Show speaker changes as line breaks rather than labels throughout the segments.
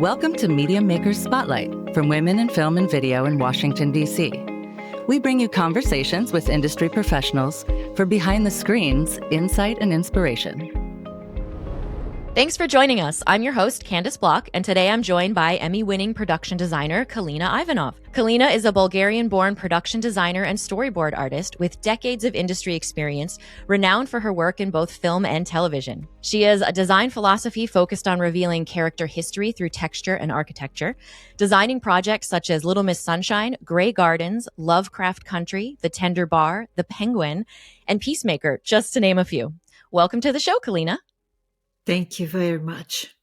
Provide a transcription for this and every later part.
Welcome to Media Makers Spotlight from Women in Film and Video in Washington, D.C. We bring you conversations with industry professionals for behind the screens, insight, and inspiration.
Thanks for joining us. I'm your host, Candice Bloch, and today I'm joined by Emmy-winning production designer Kalina Ivanov. Kalina is a Bulgarian-born production designer and storyboard artist with decades of industry experience, renowned for her work in both film and television. She has a design philosophy focused on revealing character history through texture and architecture, designing projects such as Little Miss Sunshine, Grey Gardens, Lovecraft Country, The Tender Bar, The Penguin, and Peacemaker, just to name a few. Welcome to the show, Kalina.
Thank you very much.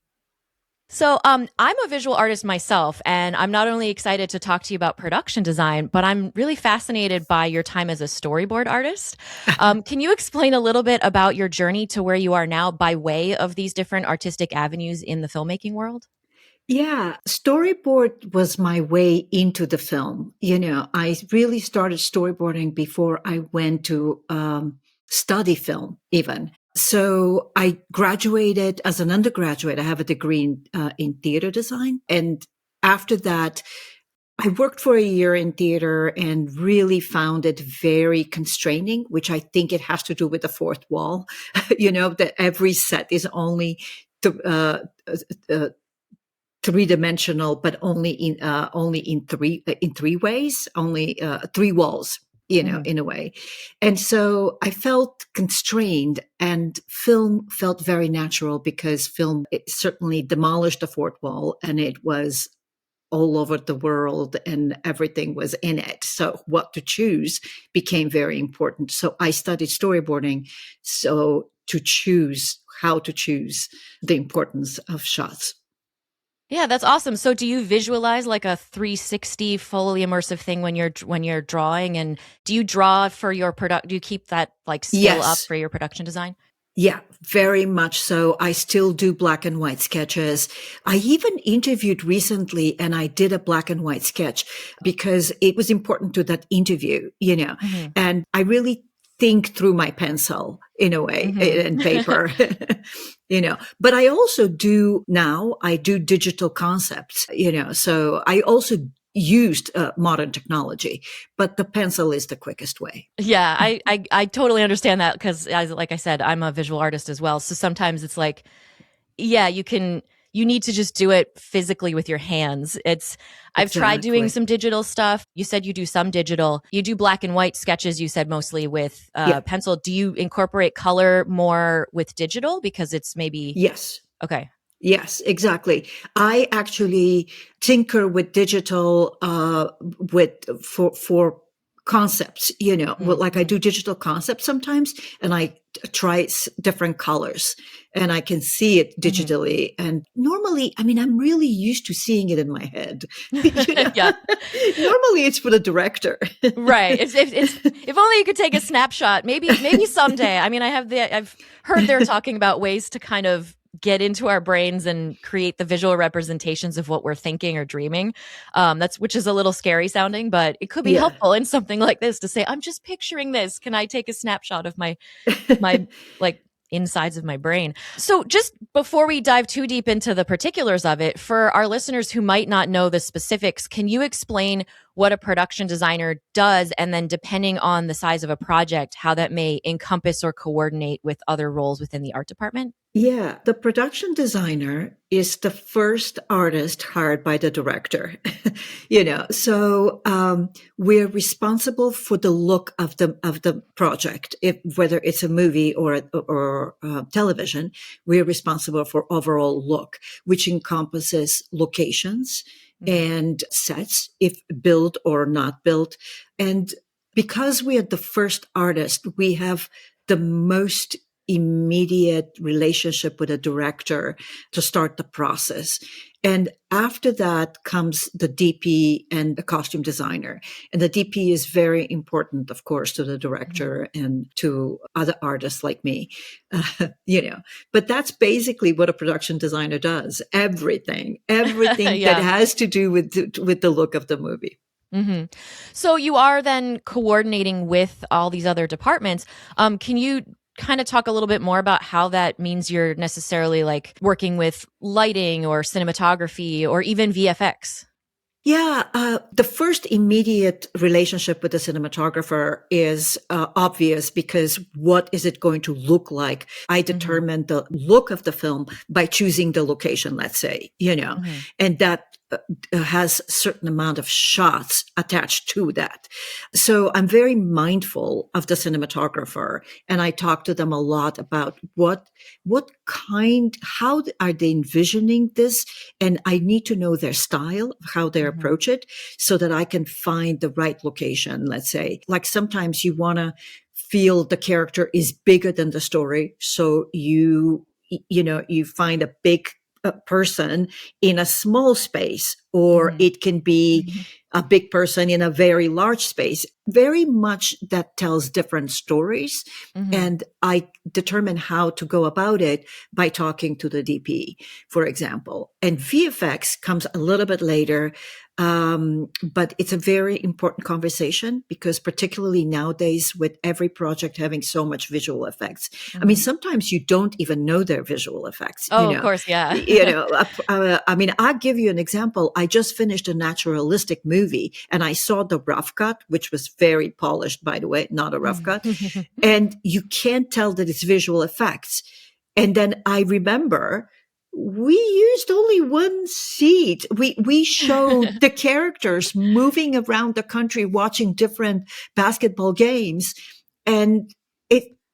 So I'm a visual artist myself, and I'm not only excited to talk to you about production design, but I'm really fascinated by your time as a storyboard artist. Can you explain a little bit about your journey to where you are now by way of these different artistic avenues in the filmmaking world?
Yeah, storyboard was my way into the film. I really started storyboarding before I went to study film even. So I graduated as an undergraduate. I have a degree in theater design. And after that, I worked for a year in theater and really found it very constraining, which I think it has to do with the fourth wall, that every set is only three-dimensional, but only in three ways, only three walls. In a way. And so I felt constrained, and film felt very natural because film certainly demolished the fourth wall, and it was all over the world and everything was in it. So what to choose became very important. So I studied storyboarding. So how to choose the importance of shots.
Yeah, that's awesome. So do you visualize like a 360 fully immersive thing when you're drawing? And do you draw for your do you keep that like skill up for your production design?
Yeah, very much so. I still do black and white sketches. I even interviewed recently and I did a black and white sketch because it was important to that interview, and I really think through my pencil in a way and paper, but I also do digital concepts, so I also used modern technology, but the pencil is the quickest way.
Yeah, I totally understand that because like I said, I'm a visual artist as well. So sometimes it's like, yeah, you need to just do it physically with your hands. I've tried doing some digital stuff. You said you do some digital. You do black and white sketches, you said mostly with pencil. Do you incorporate color more with digital because it's maybe?
Yes.
Okay.
Yes, exactly. I actually tinker with digital for concepts, like I do digital concepts sometimes, and I try different colors and I can see it digitally. And normally, I'm really used to seeing it in my head.
Yeah.
Normally it's for the director.
Right. If only you could take a snapshot, maybe someday. I've heard they're talking about ways to kind of get into our brains and create the visual representations of what we're thinking or dreaming. Which is a little scary sounding, but it could be helpful in something like this to say, I'm just picturing this. Can I take a snapshot of my like insides of my brain? So just before we dive too deep into the particulars of it, for our listeners who might not know the specifics, can you explain what a production designer does, and then depending on the size of a project, how that may encompass or coordinate with other roles within the art department?
Yeah, the production designer is the first artist hired by the director, so we're responsible for the look of the project. Whether it's a movie or television, we're responsible for overall look, which encompasses locations and sets, if built or not built. And because we are the first artist, we have the most immediate relationship with a director to start the process. And after that comes the DP and the costume designer. And the DP is very important, of course, to the director and to other artists like me, But that's basically what a production designer does. Everything that has to do with the look of the movie.
So you are then coordinating with all these other departments. Can you kind of talk a little bit more about how that means you're necessarily like working with lighting or cinematography or even VFX?
Yeah, the first immediate relationship with the cinematographer is obvious because what is it going to look like? I determine the look of the film by choosing the location, let's say, and that has a certain amount of shots attached to that. So I'm very mindful of the cinematographer, and I talk to them a lot about how are they envisioning this? And I need to know their style, how they approach it, so that I can find the right location, let's say. Like sometimes you want to feel the character is bigger than the story. So you find a big person in a small space, or it can be a big person in a very large space. Very much that tells different stories. And I determine how to go about it by talking to the DP, for example. And VFX comes a little bit later. But it's a very important conversation because particularly nowadays with every project having so much visual effects, I mean, sometimes you don't even know they're visual effects.
Oh, of course. Yeah.
I mean, I'll give you an example. I just finished a naturalistic movie and I saw the rough cut, which was very polished, by the way, not a rough cut. And you can't tell that it's visual effects. And then I remember we used only one seat. We showed the characters moving around the country, watching different basketball games, and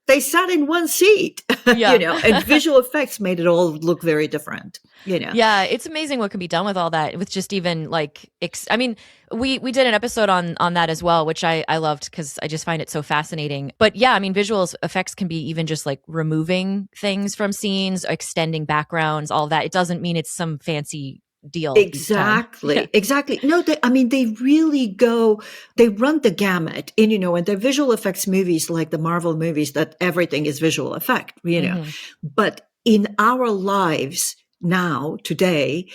they sat in one seat, and visual effects made it all look very different,
Yeah, it's amazing what can be done with all that, with just even like, I mean, we did an episode on that as well, which I loved because I just find it so fascinating. But yeah, I mean, visual effects can be even just like removing things from scenes, extending backgrounds, all of that. It doesn't mean it's some fancy deal.
Exactly. No, they really they run the gamut and they're visual effects movies like the Marvel movies that everything is visual effect, but in our lives now, today,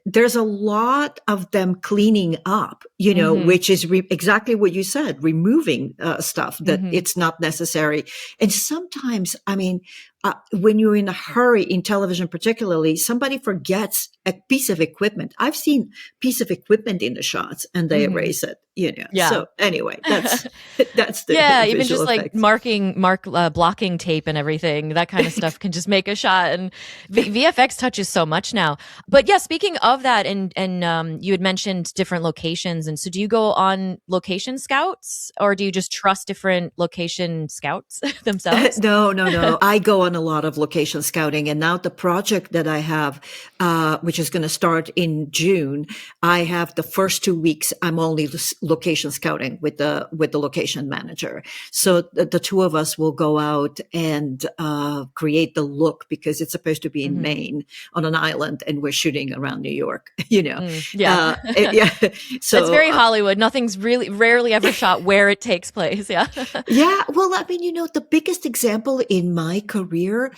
there's a lot of them cleaning up, which is exactly what you said, removing stuff that it's not necessary. And sometimes, I mean, when you're in a hurry in television, particularly, somebody forgets a piece of equipment. I've seen piece of equipment in the shots and they erase it,
Yeah.
So anyway, that's the
even just
effects.
like blocking tape and everything, that kind of stuff can just make a shot. And VFX touches so much now. But yeah, speaking of that, and you had mentioned different locations, and so do you go on location scouts, or do you just trust different location scouts themselves?
No. I go on a lot of location scouting, and now the project that I have, which is going to start in June, I have the first 2 weeks. I'm only location scouting with the location manager. So the two of us will go out and create the look because it's supposed to be in Maine on an island, and we're shooting around New York.
Yeah.
So
it's very Hollywood. Nothing's rarely ever shot where it takes place. Yeah.
Yeah. Well, I mean, the biggest example in my career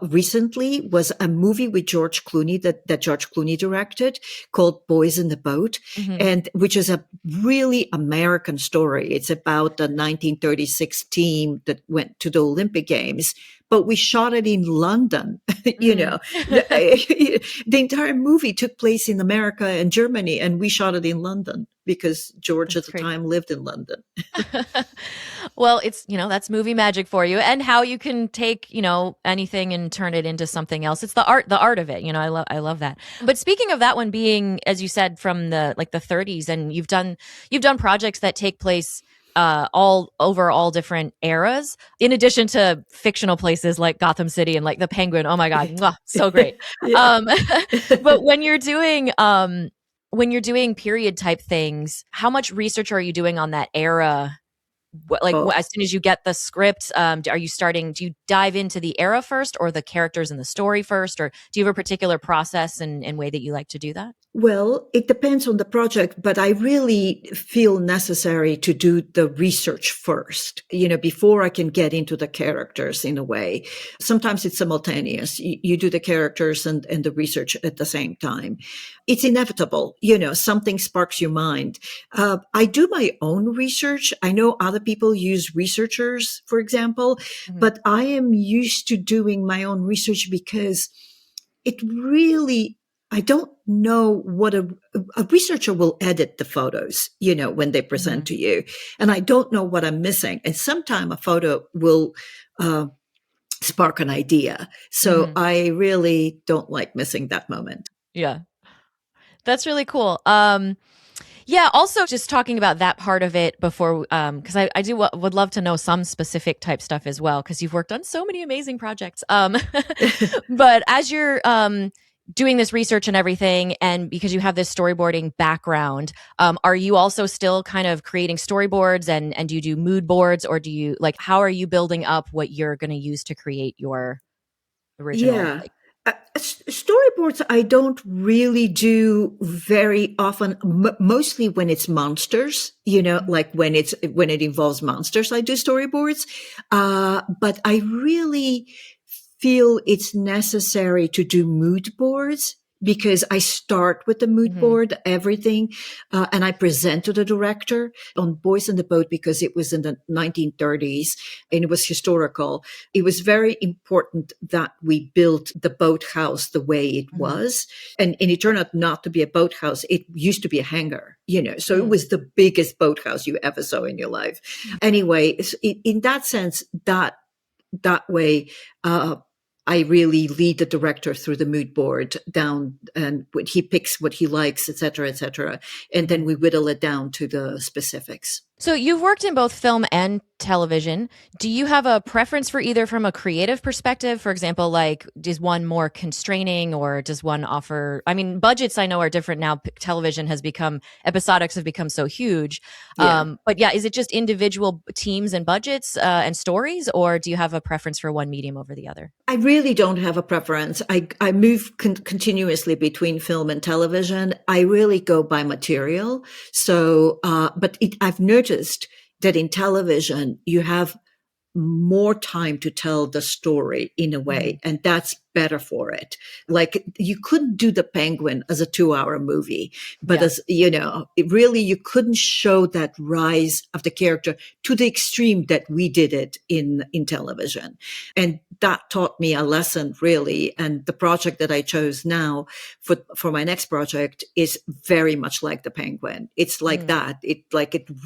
recently was a movie with George Clooney that George Clooney directed called Boys in the Boat, and which is a really American story. It's about the 1936 team that went to the Olympic Games, but we shot it in London. The entire movie took place in America and Germany, and we shot it in London because George at the time lived in London.
Well, it's, that's movie magic for you, and how you can take, anything and turn it into something else. It's the art of it. I love that. But speaking of that one being, as you said, from the 30s, and you've done projects that take place all over all different eras, in addition to fictional places like Gotham City and like the Penguin. Oh my God, mwah, so great. But when you're doing period type things, how much research are you doing on that era? As soon as you get the script, do you dive into the era first, or the characters and the story first, or do you have a particular process and way that you like to do that?
Well, it depends on the project, but I really feel necessary to do the research first, before I can get into the characters in a way. Sometimes it's simultaneous. You do the characters and the research at the same time. It's inevitable, something sparks your mind. I do my own research. I know other people use researchers, for example, but I am used to doing my own research because it really, I don't know what a researcher will edit the photos, when they present to you. And I don't know what I'm missing. And sometimes a photo will spark an idea. So I really don't like missing that moment.
Yeah. That's really cool. Yeah, also just talking about that part of it before, because I do would love to know some specific type stuff as well, because you've worked on so many amazing projects. But as you're doing this research and everything, and because you have this storyboarding background, are you also still kind of creating storyboards and do you do mood boards, or do you how are you building up what you're going to use to create your original?
Yeah. Storyboards, I don't really do very often, mostly when it's monsters, like when it involves monsters, I do storyboards. But I really feel it's necessary to do mood boards because I start with the mood board, everything, and I present to the director on Boys in the Boat because it was in the 1930s and it was historical. It was very important that we built the boathouse the way it was. And it turned out not to be a boathouse. It used to be a hangar, so it was the biggest boathouse you ever saw in your life. Anyway, in that sense, that way, I really lead the director through the mood board down, and he picks what he likes, et cetera, and then we whittle it down to the specifics.
So you've worked in both film and television. Do you have a preference for either from a creative perspective? For example, is one more constraining, or does one offer, budgets I know are different now. Television has become, episodics have become so huge.
Yeah.
But yeah, is it just individual teams and budgets and stories, or do you have a preference for one medium over the other?
I really don't have a preference. I move continuously between film and television. I really go by material. So, but I've noticed that in television, you have more time to tell the story in a way, and that's better for it. Like you couldn't do The Penguin as a 2-hour movie, but as really you couldn't show that rise of the character to the extreme that we did it in television. And that taught me a lesson really. And the project that I chose now for my next project is very much like The Penguin. It's like that. It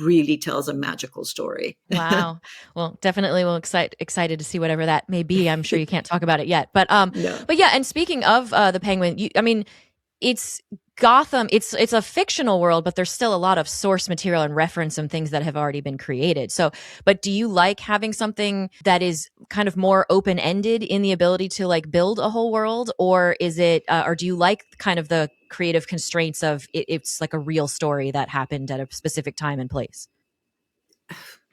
really tells a magical story.
Wow. Well, definitely will excited to see whatever that may be. I'm sure you can't talk about it yet, but
No.
but yeah. And speaking of The Penguin, it's Gotham. It's a fictional world, but there's still a lot of source material and reference and things that have already been created. So, but do you like having something that is kind of more open ended in the ability to build a whole world, or is it, or do you like kind of the creative constraints of it's like a real story that happened at a specific time and place?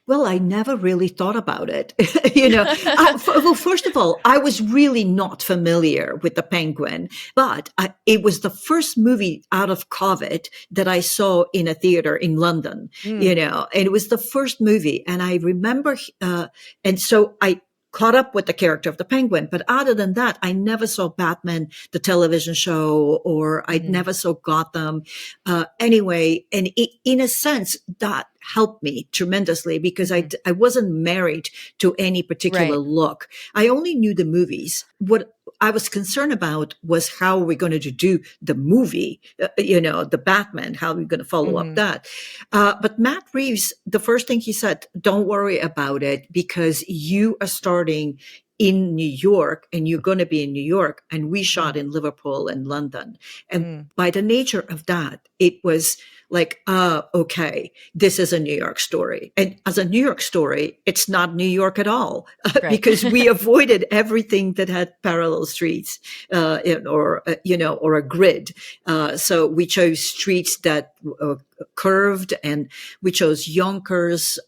Well, I never really thought about it. Well, first of all, I was really not familiar with The Penguin, but it was the first movie out of COVID that I saw in a theater in London, and it was the first movie. And I remember, and so I caught up with the character of the Penguin. But other than that, I never saw Batman, the television show, or I never saw Gotham. Anyway, and in a sense, that helped me tremendously because I wasn't married to any particular look. I only knew the movies. What I was concerned about was how we're going to do the movie, the Batman, how we're going to follow up that. But Matt Reeves, the first thing he said, don't worry about it because you are starting in New York and you're going to be in New York. And we shot in Liverpool and London. And by the nature of that, it was like, okay, this is a New York story. And as a New York story, it's not New York at all because we avoided everything that had parallel streets, or a grid. So we chose streets that curved, and we chose Yonkers,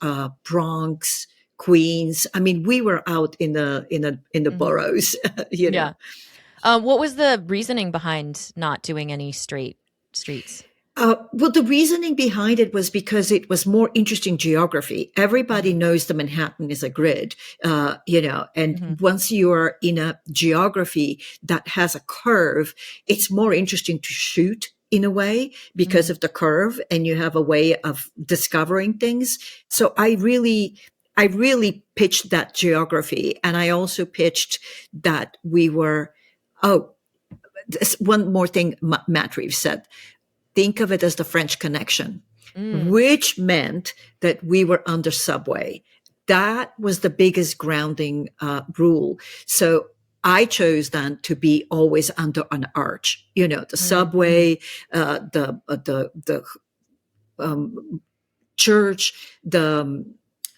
Bronx, Queens. I mean, we were out in the boroughs, know.
What was the reasoning behind not doing any straight streets?
Well, the reasoning behind it was because it was more interesting geography. Everybody knows the Manhattan is a grid, and once you are in a geography that has a curve, it's more interesting to shoot in a way because of the curve, and you have a way of discovering things. So I really pitched that geography, and I also pitched that we were, one more thing Matt Reeves said. Think of it as the French Connection, which meant that we were under subway. That was the biggest grounding rule. So I chose then to be always under an arch. The subway, the church, the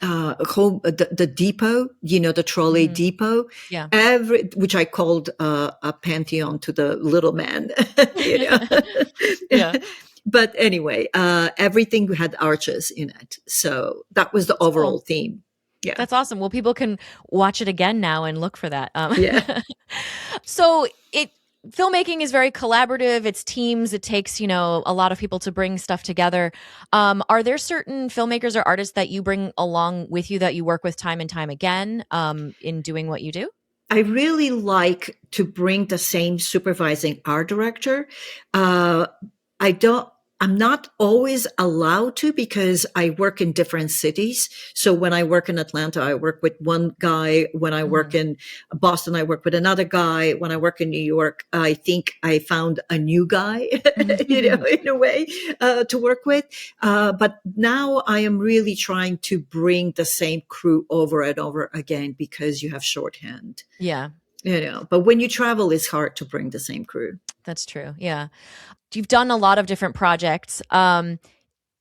home, the depot, the trolley depot, which I called a pantheon to the little man, Yeah. But anyway, everything had arches in it. So that was the overall theme. Yeah.
That's awesome. Well, people can watch it again now and look for that.
Yeah.
So filmmaking is very collaborative. It's teams. It takes, a lot of people to bring stuff together. Are there certain filmmakers or artists that you bring along with you that you work with time and time again in doing what you do?
I really like to bring the same supervising art director. I'm not always allowed to because I work in different cities. So when I work in Atlanta, I work with one guy. When I work in Boston, I work with another guy. When I work in New York, I think I found a new guy, in a way, to work with. But now I am really trying to bring the same crew over and over again because you have shorthand.
Yeah.
But when you travel, it's hard to bring the same crew.
That's true. Yeah. You've done a lot of different projects.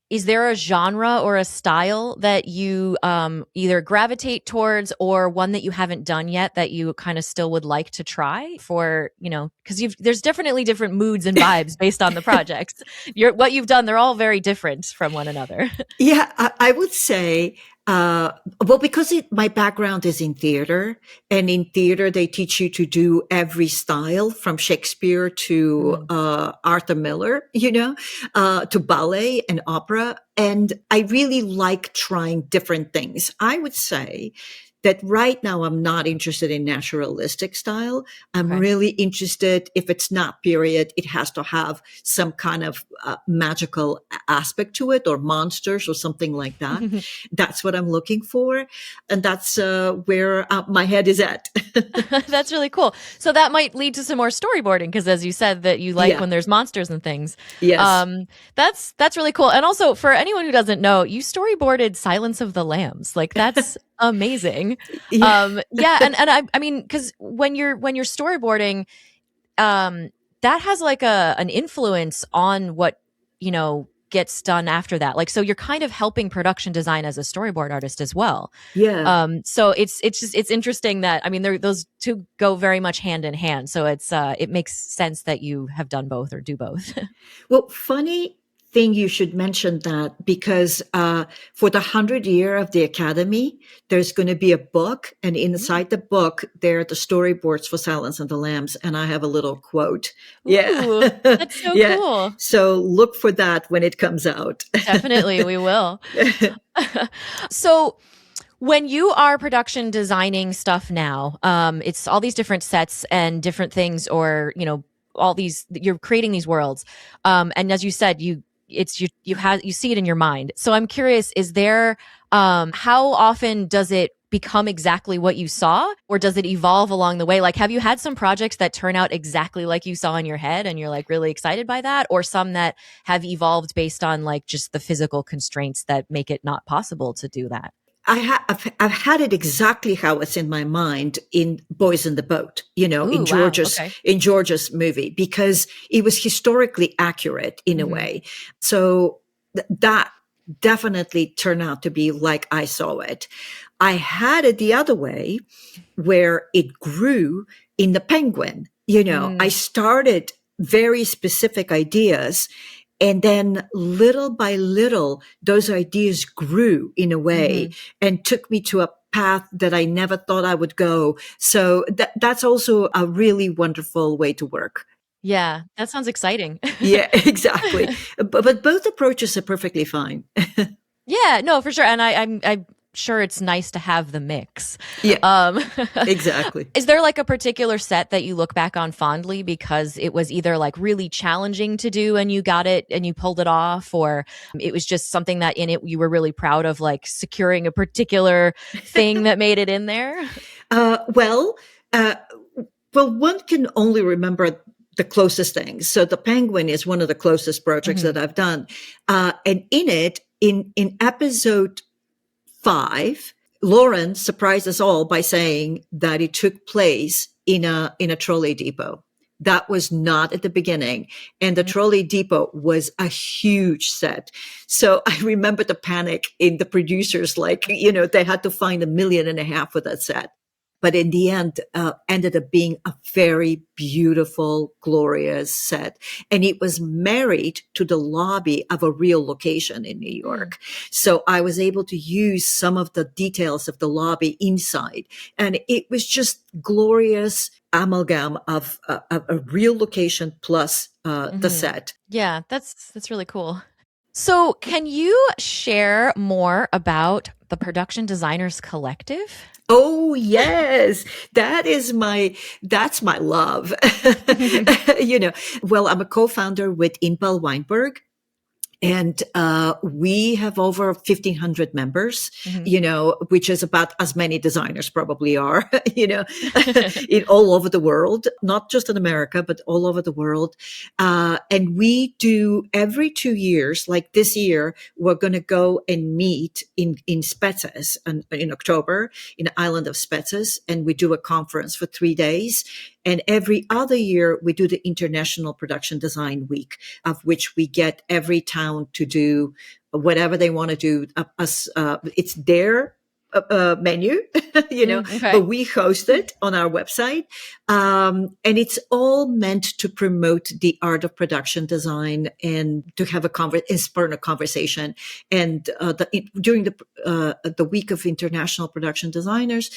Is there a genre or a style that you either gravitate towards or one that you haven't done yet that you kind of still would like to try for, because there's definitely different moods and vibes based on the projects. What you've done, they're all very different from one another.
Yeah, I would say, because my background is in theater, and in theater, they teach you to do every style from Shakespeare to Arthur Miller, to ballet and opera. And I really like trying different things. I would say that right now I'm not interested in naturalistic style. I'm really interested, if it's not period, it has to have some kind of magical aspect to it, or monsters or something like that. That's what I'm looking for. And that's where my head is at.
That's really cool. So that might lead to some more storyboarding, because as you said that you like when there's monsters and things.
Yes.
That's really cool. And also, for anyone who doesn't know, you storyboarded Silence of the Lambs. Like, that's amazing. And I mean, because when you're storyboarding, that has like an influence on what gets done after that. Like, so you're kind of helping production design as a storyboard artist as well.
Yeah.
So it's interesting that, I mean, those two go very much hand in hand. So it makes sense that you have done both or do both.
Well, funny thing you should mention that, because for the 100th year of the Academy, there's going to be a book, and inside the book there are the storyboards for Silence of the Lambs, and I have a little quote.
Ooh, that's so cool.
So look for that when it comes out.
Definitely, we will. So when you are production designing stuff now, it's all these different sets and different things, or all these, you're creating these worlds, and as you said, you see it in your mind. So I'm curious, is there how often does it become exactly what you saw, or does it evolve along the way? Like, have you had some projects that turn out exactly like you saw in your head and you're like really excited by that, or some that have evolved based on like just the physical constraints that make it not possible to do that?
I've had it exactly how it's in my mind in Boys in the Boat, in George's movie, because it was historically accurate in a way. So that definitely turned out to be like I saw it. I had it the other way, where it grew in the Penguin. I started very specific ideas, and then little by little, those ideas grew in a way and took me to a path that I never thought I would go. So that's also a really wonderful way to work.
Yeah, that sounds exciting.
Yeah, exactly. But both approaches are perfectly fine.
Yeah, no, for sure. And I'm sure it's nice to have the mix.
Yeah,
Um,
exactly.
is there like a particular set that you look back on fondly because it was either like really challenging to do and you got it and you pulled it off, or it was just something that in it you were really proud of, like securing a particular thing that made it in there?
Uh, well, uh, well, one can only remember the closest things. So the Penguin is one of the closest projects
Mhm.
that I've done, and in it, in episode 5, Lauren surprised us all by saying that it took place in a trolley depot. That was not at the beginning. And the trolley depot was a huge set. So I remember the panic in the producers, like, they had to find $1.5 million for that set. But in the end, ended up being a very beautiful, glorious set. And it was married to the lobby of a real location in New York. So I was able to use some of the details of the lobby inside. And it was just glorious amalgam of a real location plus the set.
Yeah, that's really cool. So, can you share more about the Production Designers Collective?
Oh yes, that's my love. Well, I'm a co-founder with Inbal Weinberg. And we have over 1,500 members, which is about as many designers probably are, in all over the world, not just in America, but all over the world. And we do every 2 years, like this year, we're going to go and meet in Spetses in October, in the island of Spetses, and we do a conference for 3 days. And every other year, we do the International Production Design Week, of which we get every town to do whatever they want to do. It's their menu,
Okay.
but we host it on our website. And it's all meant to promote the art of production design and to have spur a conversation. And during the week of International Production Designers,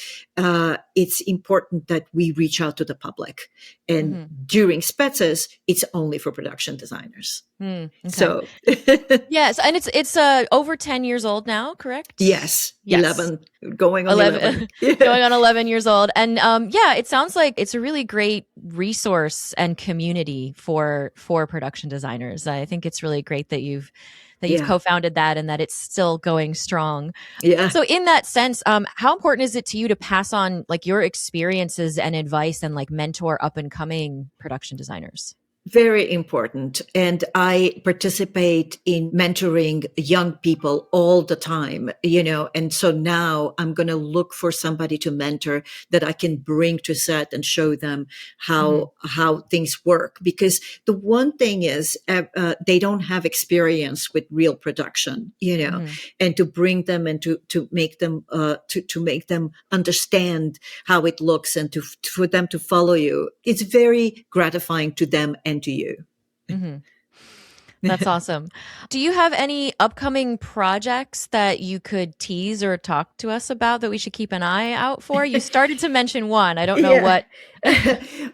it's important that we reach out to the public. And during Spetses, it's only for production designers.
Okay.
So
yes, and it's over 10 years old now, correct?
yes,
Yes.
11, going on 11.
Going on 11 years old. And yeah, it sounds like it's a really great resource and community for production designers. I think it's really great that you've
Yeah.
co-founded that and that it's still going strong.
Yeah.
So in that sense, how important is it to you to pass on like your experiences and advice and like mentor up and coming production designers?
Very important. And I participate in mentoring young people all the time, and so now I'm going to look for somebody to mentor that I can bring to set and show them how things work. Because the one thing is, they don't have experience with real production, and to bring them and to make them, to make them understand how it looks and for them to follow you. It's very gratifying to them and to you.
That's awesome. Do you have any upcoming projects that you could tease or talk to us about that we should keep an eye out for? You started to mention one. I don't know what.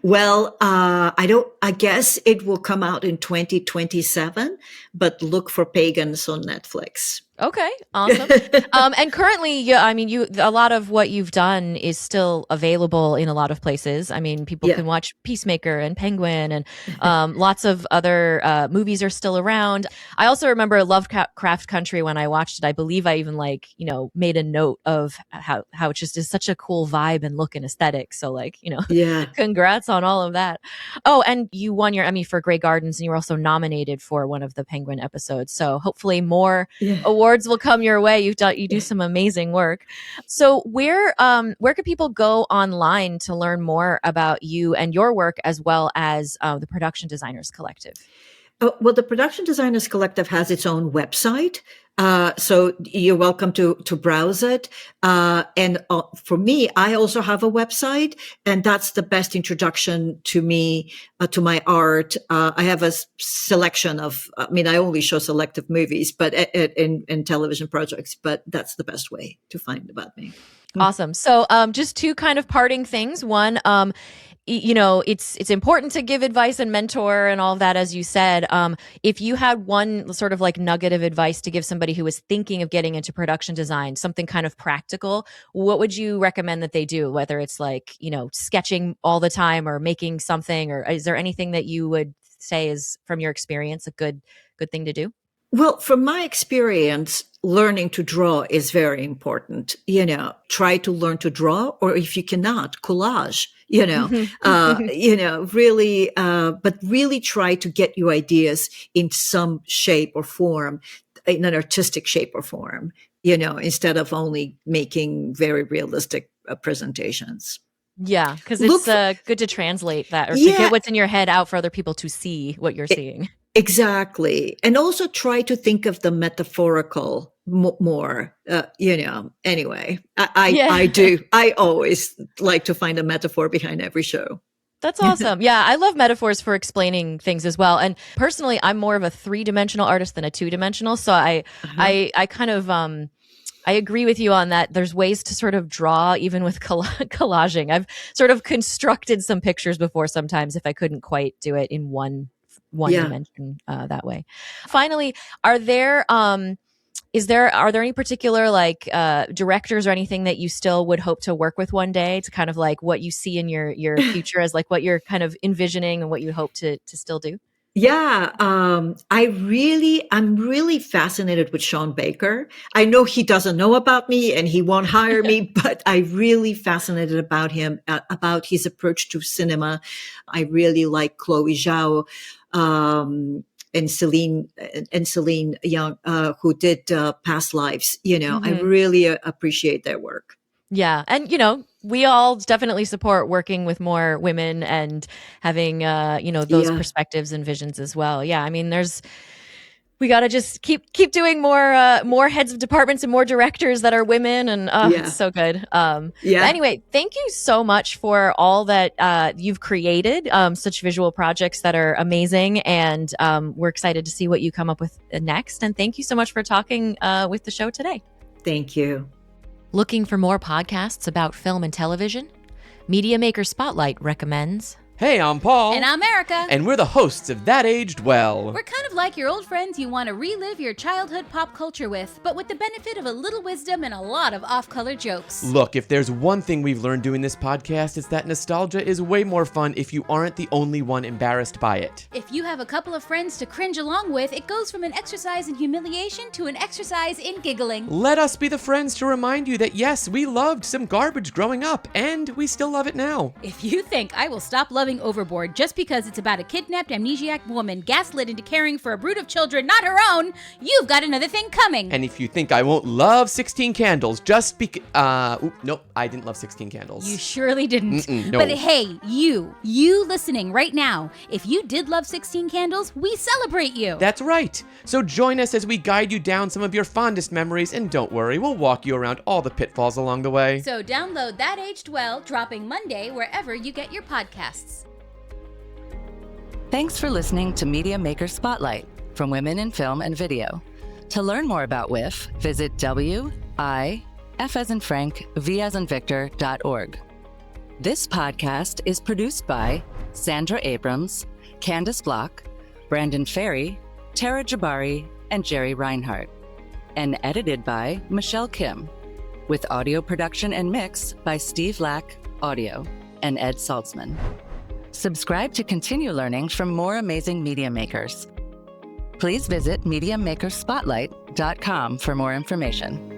Well, I guess it will come out in 2027, but look for Pagans on Netflix.
Okay, awesome. And currently, a lot of what you've done is still available in a lot of places. I mean, people can watch Peacemaker and Penguin, and lots of other movies are still around. I also remember Lovecraft Country when I watched it. I believe I even made a note of how it just is such a cool vibe and look and aesthetic. So congrats on all of that. Oh, and you won your Emmy for Grey Gardens, and you were also nominated for one of the Penguin episodes. So hopefully more awards will come your way. You do some amazing work. So where could people go online to learn more about you and your work, as well as the Production Designers Collective?
Well, the Production Designers Collective has its own website. So you're welcome to browse it. And for me, I also have a website, and that's the best introduction to me, to my art. I have a selection of, I only show selective movies, but in television projects, but that's the best way to find about me.
Awesome. So just two kind of parting things. One, it's important to give advice and mentor and all of that, as you said. If you had one sort of like nugget of advice to give somebody who was thinking of getting into production design, something kind of practical, what would you recommend that they do? Whether it's like, sketching all the time or making something, or is there anything that you would say is, from your experience, a good thing to do?
Well, from my experience, learning to draw is very important. Try to learn to draw, or if you cannot, collage, really, but really try to get your ideas in some shape or form, in an artistic shape or form, instead of only making very realistic presentations.
Yeah, because it's good to translate that, or to get what's in your head out for other people to see what you're seeing.
Exactly. And also try to think of the metaphorical more, anyway, I do. I always like to find a metaphor behind every show.
That's awesome. Yeah, I love metaphors for explaining things as well. And personally, I'm more of a 3-dimensional artist than a 2-dimensional. So I kind of, I agree with you on that. There's ways to sort of draw even with collaging. I've sort of constructed some pictures before sometimes if I couldn't quite do it in one dimension that way. Finally, are there any particular like directors or anything that you still would hope to work with one day, to kind of like what you see in your future as like what you're kind of envisioning and what you hope to still do?
Yeah, I'm really fascinated with Sean Baker. I know he doesn't know about me and he won't hire me, but I'm really fascinated about him, about his approach to cinema. I really like Chloe Zhao, and Celine Young, who did Past Lives. I really appreciate their work.
Yeah. And, we all definitely support working with more women and having, those perspectives and visions as well. Yeah. I mean, we got to just keep doing more heads of departments and more directors that are women. And it's so good. Anyway, thank you so much for all that you've created, such visual projects that are amazing. And we're excited to see what you come up with next. And thank you so much for talking with the show today.
Thank you.
Looking for more podcasts about film and television? Media Maker Spotlight recommends...
Hey, I'm Paul.
And I'm Erica.
And we're the hosts of That Aged Well.
We're kind of like your old friends you want to relive your childhood pop culture with, but with the benefit of a little wisdom and a lot of off-color jokes.
Look, if there's one thing we've learned doing this podcast, it's that nostalgia is way more fun if you aren't the only one embarrassed by it.
If you have a couple of friends to cringe along with, it goes from an exercise in humiliation to an exercise in giggling.
Let us be the friends to remind you that yes, we loved some garbage growing up, and we still love it now.
If you think I will stop loving Overboard just because it's about a kidnapped amnesiac woman gaslit into caring for a brood of children not her own, you've got another thing coming.
And if you think I won't love 16 Candles just because... nope, I didn't love 16 Candles.
You surely didn't.
No.
But hey, you listening right now, if you did love 16 Candles, we celebrate you.
That's right. So join us as we guide you down some of your fondest memories, and don't worry, we'll walk you around all the pitfalls along the way.
So download That Aged Well, dropping Monday wherever you get your podcasts.
Thanks for listening to Media Maker Spotlight from Women in Film and Video. To learn more about WIF, visit F as in Frank, V as in Victor.org. This podcast is produced by Sandra Abrams, Candice Bloch, Brandon Ferry, Tara Jabari, and Jerry Reinhardt, and edited by Michelle Kim, with audio production and mix by Steve Lack Audio and Ed Saltzman. Subscribe to continue learning from more amazing media makers. Please visit MediaMakerSpotlight.com for more information.